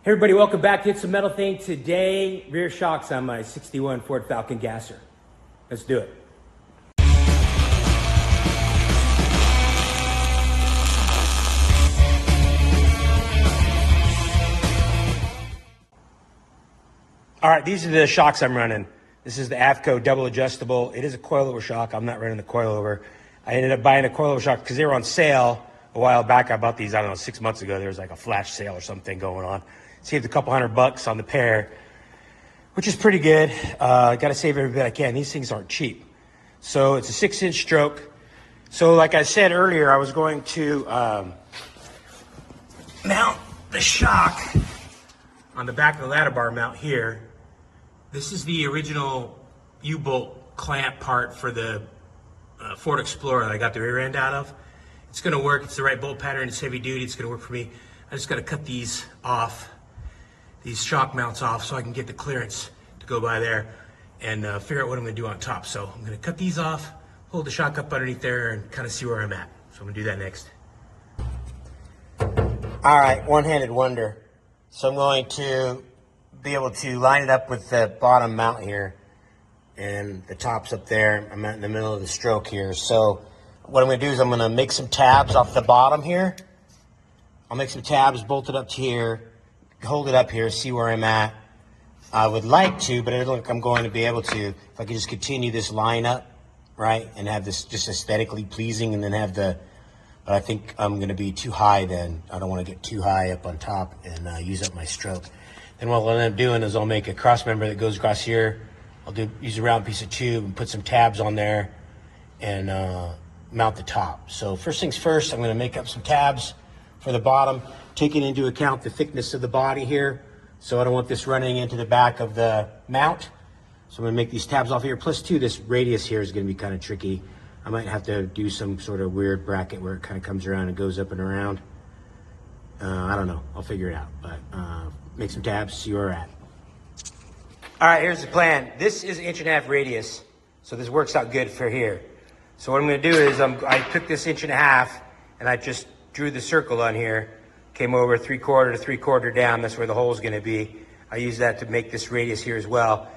Hey everybody, welcome back to Hit Some Metal Thing. Today, rear shocks on my 61 Ford Falcon gasser. Let's do it. All right, these are the shocks I'm running. This is the AFCO double adjustable. It is a coilover shock. I'm not running the coilover. I ended up buying a coilover shock because they were on sale a while back. I bought these, I don't know, 6 months ago. There was like a flash sale or something going on. Saved a couple $100 on the pair, which is pretty good. Got to save every bit I can. These things aren't cheap. So it's a 6-inch stroke. So like I said earlier, I was going to mount the shock on the back of the ladder bar mount here. This is the original U-bolt clamp part for the Ford Explorer that I got the rear end out of. It's going to work. It's the right bolt pattern. It's heavy duty. It's going to work for me. I just got to cut these off, these shock mounts off, so I can get the clearance to go by there and figure out what I'm going to do on top. So I'm going to cut these off, hold the shock up underneath there, and kind of see where I'm at. So I'm going to do that next. All right, one-handed wonder. So I'm going to be able to line it up with the bottom mount here, and the top's up there. I'm in the middle of the stroke here. So what I'm going to do is I'm going to make some tabs off the bottom here. I'll make some tabs, bolt it up to here, hold it up here, see where I'm at. I would like to, but I don't think I'm going to be able to. If I could just continue this line up, right, and have this just aesthetically pleasing, and then have the, but I think I'm going to be too high then. I don't want to get too high up on top and use up my stroke. Then what I'll end up doing is I'll make a cross member that goes across here. I'll use a round piece of tube and put some tabs on there and mount the top. So first things first, I'm going to make up some tabs for the bottom, taking into account the thickness of the body here. So I don't want this running into the back of the mount. So I'm going to make these tabs off here. Plus two, this radius here is going to be kind of tricky. I might have to do some sort of weird bracket where it kind of comes around and goes up and around. I don't know. I'll figure it out. But make some tabs, see where we're at. All right, here's the plan. This is 1.5 inch radius. So this works out good for here. So what I'm going to do is I took this 1.5 inch and I just drew the circle on here. Came over 3/4 to 3/4 down. That's where the hole is going to be. I use that to make this radius here as well.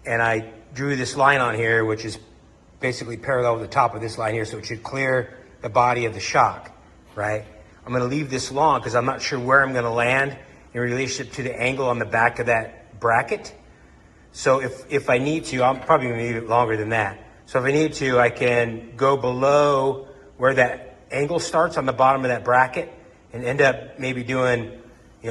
And I drew this line on here, which is basically parallel with the top of this line here. So it should clear the body of the shock, right? I'm going to leave this long because I'm not sure where I'm going to land in relationship to the angle on the back of that bracket. So if I need to, I'm probably going to leave it longer than that. So if I need to, I can go below where that angle starts on the bottom of that bracket and end up maybe doing,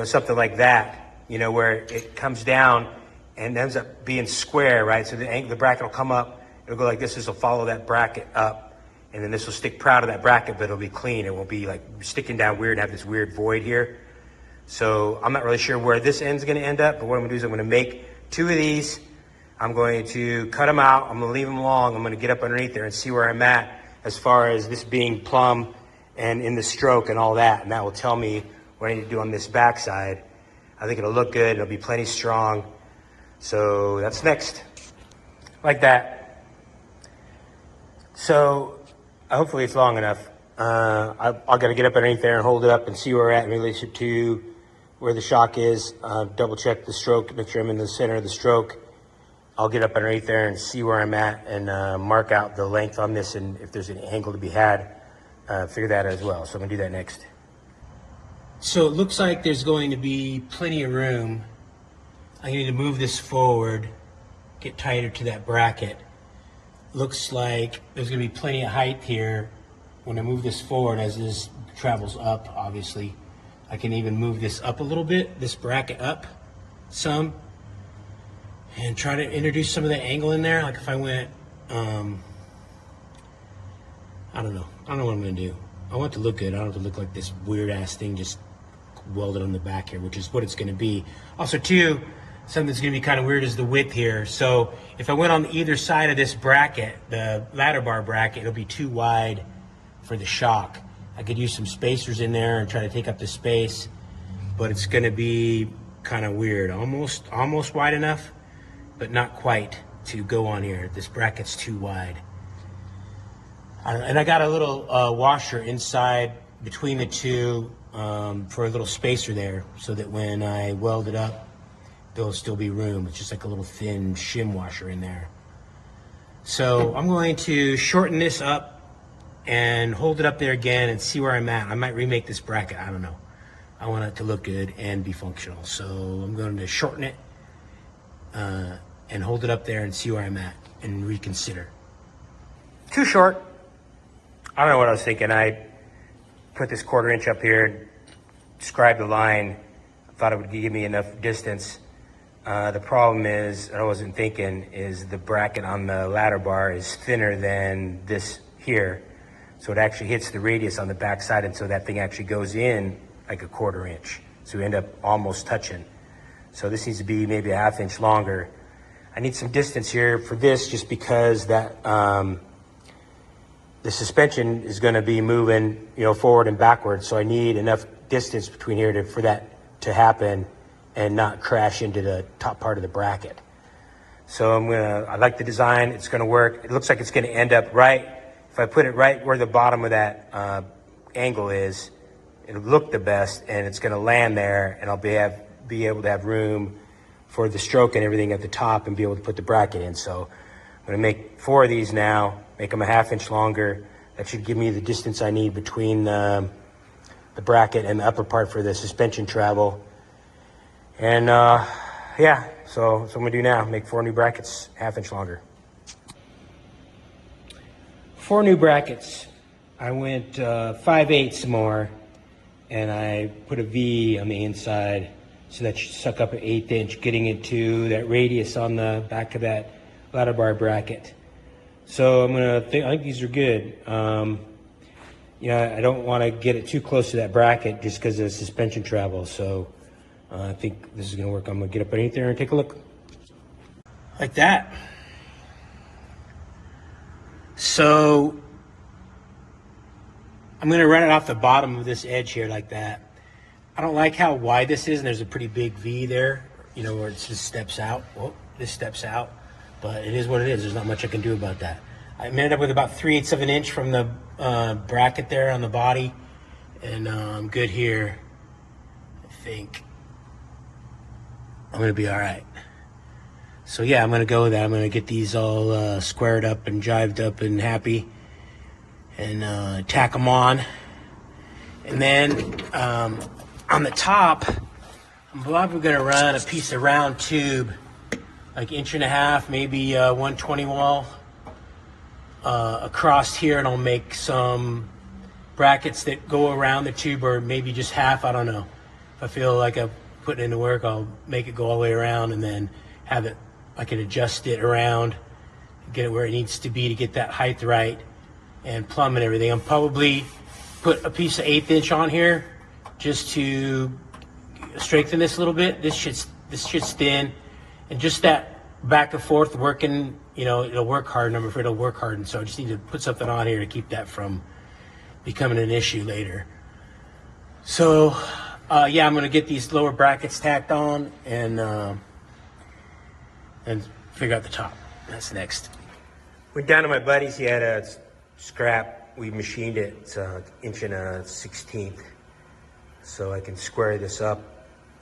something like that, where it comes down and ends up being square, right? So the bracket will come up, it'll go like this. This will follow that bracket up, and then this will stick proud of that bracket, but it'll be clean. It won't be like sticking down weird and have this weird void here. So I'm not really sure where this end's going to end up, but what I'm going to do is I'm going to make 2 of these. I'm going to cut them out. I'm going to leave them long. I'm going to get up underneath there and see where I'm at as far as this being plumb and in the stroke and all that. And that will tell me what I need to do on this backside. I think it'll look good. It'll be plenty strong. So that's next. Like that. So hopefully it's long enough. I've got to get up underneath there and hold it up and see where we're at in relationship to where the shock is. Double check the stroke, make sure I'm in the center of the stroke. I'll get up underneath there and see where I'm at and mark out the length on this, and if there's an angle to be had, figure that out as well. So I'm going to do that next. So it looks like there's going to be plenty of room. I need to move this forward, get tighter to that bracket. Looks like there's going to be plenty of height here. When I move this forward, as this travels up, obviously, I can even move this up a little bit, this bracket up some, and try to introduce some of the angle in there. Like if I went, I don't know what I'm going to do. I want it to look good. I don't want it to look like this weird ass thing just welded on the back here, which is what it's going to be. Also too, something that's going to be kind of weird is the width here. So if I went on either side of this bracket, the ladder bar bracket, it'll be too wide for the shock. I could use some spacers in there and try to take up the space, but it's going to be kind of weird. Almost wide enough, but not quite to go on here. This bracket's too wide. And I got a little washer inside between the two for a little spacer there, so that when I weld it up, there'll still be room. It's just like a little thin shim washer in there. So I'm going to shorten this up and hold it up there again and see where I'm at. I might remake this bracket, I don't know. I want it to look good and be functional. So I'm going to shorten it and hold it up there and see where I'm at and reconsider. Too short. I don't know what I was thinking. I put this 1/4 inch up here, described the line. I thought it would give me enough distance. The problem is, I wasn't thinking, is the bracket on the ladder bar is thinner than this here. So it actually hits the radius on the back side, and so that thing actually goes in like a 1/4 inch. So we end up almost touching. So this needs to be maybe a 1/2 inch longer. I need some distance here for this, just because that the suspension is going to be moving, forward and backwards. So I need enough distance between here for that to happen and not crash into the top part of the bracket. So I like the design. It's going to work. It looks like it's going to end up right. If I put it right where the bottom of that angle is, it'll look the best, and it's going to land there, and I'll be able to have room for the stroke and everything at the top and be able to put the bracket in. So I'm going to make 4 of these now, make them a 1/2 inch longer. That should give me the distance I need between the bracket and the upper part for the suspension travel. And yeah, so that's what I'm going to do now, make 4 new brackets, 1/2 inch longer. 4 new brackets. I went 5/8 more, and I put a V on the inside, so that should suck up an 1/8 inch, getting into that radius on the back of that ladder bar bracket. So I think these are good. I don't want to get it too close to that bracket just because of the suspension travel. So I think this is going to work. I'm going to get up underneath there and take a look. Like that. So I'm going to run it off the bottom of this edge here like that. I don't like how wide this is, and there's a pretty big V there, where it just steps out. Well, this steps out, but it is what it is. There's not much I can do about that. I ended up with about 3/8 of an inch from the bracket there on the body, and I'm good here. I think I'm going to be all right. So yeah, I'm going to go with that. I'm going to get these all squared up and jived up and happy, and tack them on. And then on the top, I'm probably going to run a piece of round tube, like 1.5 inch, maybe 120 wall across here, and I'll make some brackets that go around the tube, or maybe just half. I don't know. If I feel like I'm putting into work, I'll make it go all the way around, and then have it, I can adjust it around, get it where it needs to be to get that height right, and plumb and everything. I'm probably put a piece of 1/8 inch on here just to strengthen this a little bit. This shit's thin, and just that back and forth working, it'll work hard. I'm afraid it'll work hard, and so I just need to put something on here to keep that from becoming an issue later. So yeah, I'm going to get these lower brackets tacked on and figure out the top. That's next. Went down to my buddy's. He had a scrap. We machined it. It's 1 1/16. So I can square this up.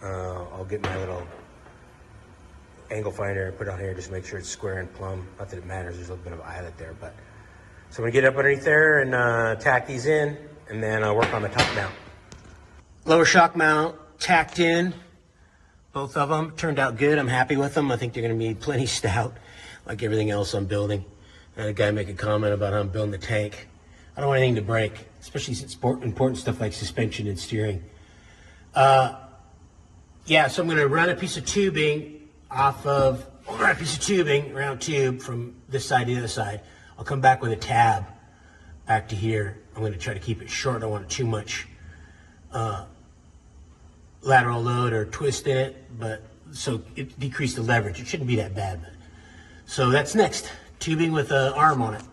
I'll get my little angle finder and put it on here, just make sure it's square and plumb. Not that it matters, there's a little bit of an eyelet there, but. So I'm gonna get up underneath there and tack these in, and then I'll work on the top mount. Lower shock mount tacked in, both of them. Turned out good, I'm happy with them. I think they're gonna be plenty stout, like everything else I'm building. I had a guy make a comment about how I'm building the tank. I don't want anything to break, especially since it's important stuff like suspension and steering. Yeah, so I'm gonna run a piece of tubing round tube from this side to the other side. I'll come back with a tab back to here. I'm going to try to keep it short. I don't want too much lateral load or twist in it, but so it decreased the leverage. It shouldn't be that bad. So that's next, tubing with an arm on it.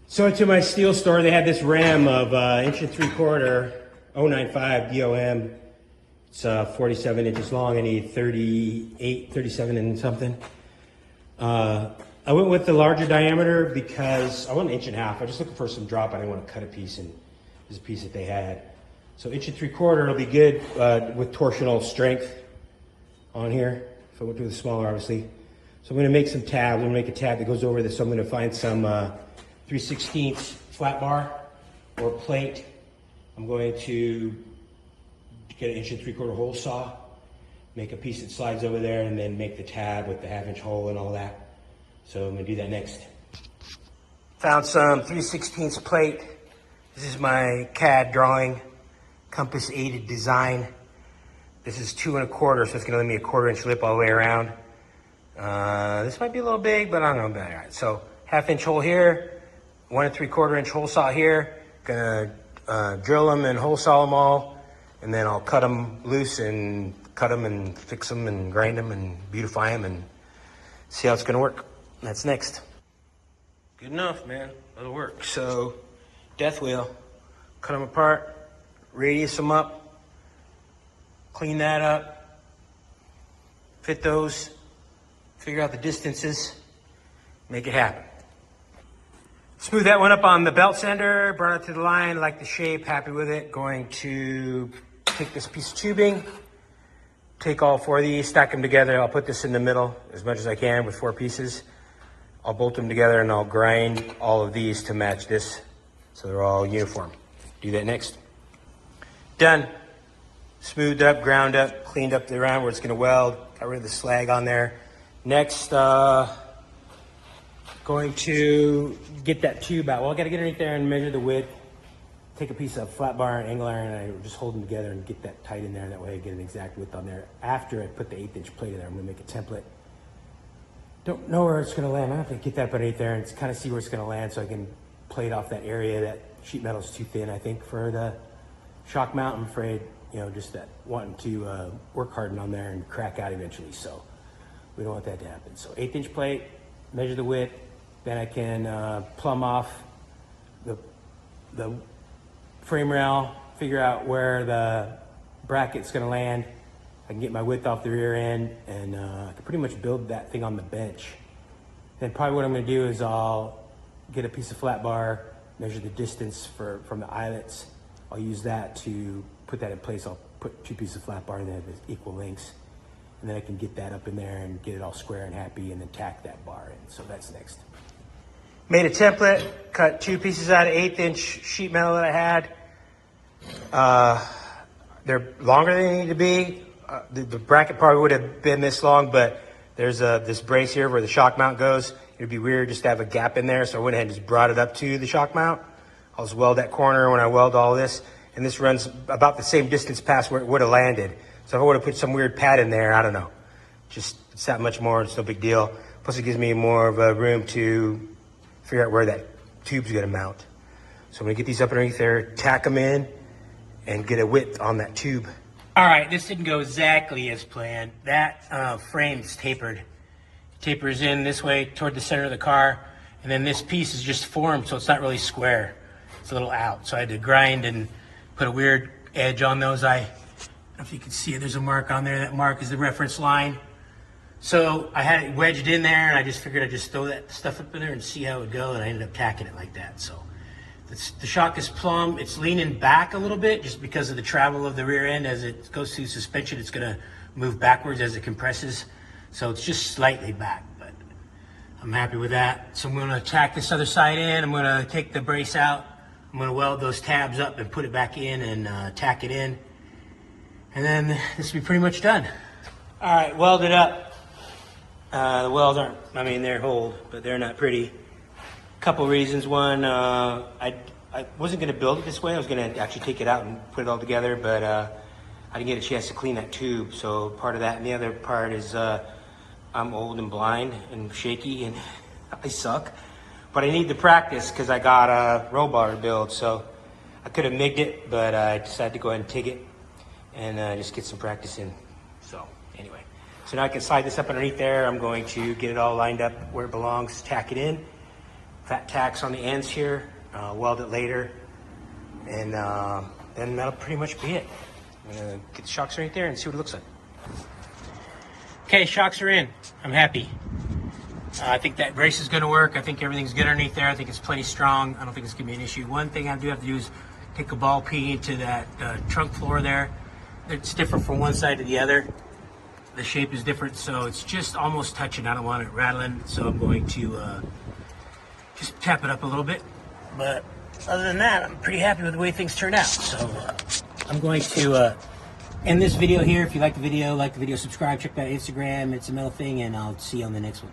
So to my steel store, they had this ram of 1 3/4 095 DOM. It's 47 inches long. I need 38, 37 and something. I went with the larger diameter because I want 1.5 inches. I was just looking for some drop. I didn't want to cut a piece, and there's a piece that they had. So 1 3/4 will be good with torsional strength on here. If I went to the smaller, obviously. So I'm going to make some tabs. I'm going to make a tab that goes over this. So I'm going to find some 3/16 flat bar or plate. I'm going to get an 1 3/4 hole saw, make a piece that slides over there, and then make the tab with the 1/2 hole and all that. So I'm going to do that next. Found some 3/16 plate. This is my CAD drawing, compass aided design. This is 2 1/4, so it's going to let me a 1/4 inch lip all the way around. This might be a little big, but I don't know about it. All right, so 1/2 inch hole here, 1 3/4 inch hole saw here. Gonna drill them and hole saw them all, and then I'll cut them loose and cut them and fix them and grind them and beautify them and see how it's gonna work. That's next. Good enough, man. That'll work. So, death wheel, cut them apart, radius them up, clean that up, fit those, figure out the distances, make it happen. Smooth that one up on the belt sander, brought it to the line, like the shape, happy with it. Going to take this piece of tubing, take all 4 of these, stack them together. I'll put this in the middle as much as I can with 4 pieces. I'll bolt them together and I'll grind all of these to match this so they're all uniform. Do that next. Done. Smoothed up, ground up, cleaned up the round where it's gonna weld, got rid of the slag on there. Next, going to get that tube out. Well, I gotta get underneath there and measure the width, take a piece of flat bar and angle iron, and I just hold them together and get that tight in there. That way I get an exact width on there. After I put the 1/8 inch plate in there, I'm gonna make a template. Don't know where it's gonna land. I have to get that underneath there and kind of see where it's gonna land so I can plate off that area. That sheet metal is too thin, I think, for the shock mount. I'm afraid, you know, just that wanting to work harden on there and crack out eventually. So we don't want that to happen. So 1/8 inch plate, measure the width, then I can plumb off the frame rail, figure out where the bracket's gonna land. I can get my width off the rear end, and I can pretty much build that thing on the bench. Then probably what I'm gonna do is I'll get a piece of flat bar, measure the distance from the eyelets. I'll use that to put that in place. I'll put 2 pieces of flat bar and then have equal lengths. And then I can get that up in there and get it all square and happy and then tack that bar in. So that's next. Made a template, cut 2 pieces out of 1/8 inch sheet metal that I had. They're longer than they need to be. The bracket probably would have been this long, but there's this brace here where the shock mount goes. It'd be weird just to have a gap in there, so I went ahead and just brought it up to the shock mount. I'll just weld that corner when I weld all this, and this runs about the same distance past where it would have landed. So if I would have put some weird pad in there, I don't know. Just, it's that much more, it's no big deal. Plus it gives me more of a room to figure out where that tube's gonna mount. So I'm gonna get these up underneath there, tack them in, and get a width on that tube. All right, this didn't go exactly as planned. That frame's tapered. It tapers in this way toward the center of the car, and then this piece is just formed, so it's not really square. It's a little out. So I had to grind and put a weird edge on those. I don't know if you can see it, there's a mark on there. That mark is the reference line. So I had it wedged in there, and I just figured I'd just throw that stuff up in there and see how it would go, and I ended up tacking it like that. So the shock is plumb. It's leaning back a little bit just because of the travel of the rear end. As it goes through suspension, it's gonna move backwards as it compresses. So it's just slightly back, but I'm happy with that. So I'm gonna tack this other side in. I'm gonna take the brace out. I'm gonna weld those tabs up and put it back in and tack it in. And then this will be pretty much done. All right, welded up. The welds aren't, I mean, they're hold, but they're not pretty. Couple reasons. One, I wasn't going to build it this way. I was going to actually take it out and put it all together, but I didn't get a chance to clean that tube. So part of that, and the other part is I'm old and blind and shaky, and I suck. But I need the practice because I got a roll bar to build. So I could have migged it, but I decided to go ahead and TIG it and just get some practice in. So anyway, so now I can slide this up underneath there. I'm going to get it all lined up where it belongs, tack it in. Fat tacks on the ends here, weld it later, and then that'll pretty much be it. I'm gonna get the shocks right there and see what it looks like. Okay, shocks are in. I'm happy. I think that brace is gonna work. I think everything's good underneath there. I think it's plenty strong. I don't think it's gonna be an issue. One thing I do have to do is take a ball peen into that trunk floor there. It's different from one side to the other. The shape is different, so it's just almost touching. I don't want it rattling, so I'm going to just tap it up a little bit. But other than that, I'm pretty happy with the way things turned out. So I'm going to end this video here. If you like the video, subscribe, check that Instagram. It's a metal thing, and I'll see you on the next one.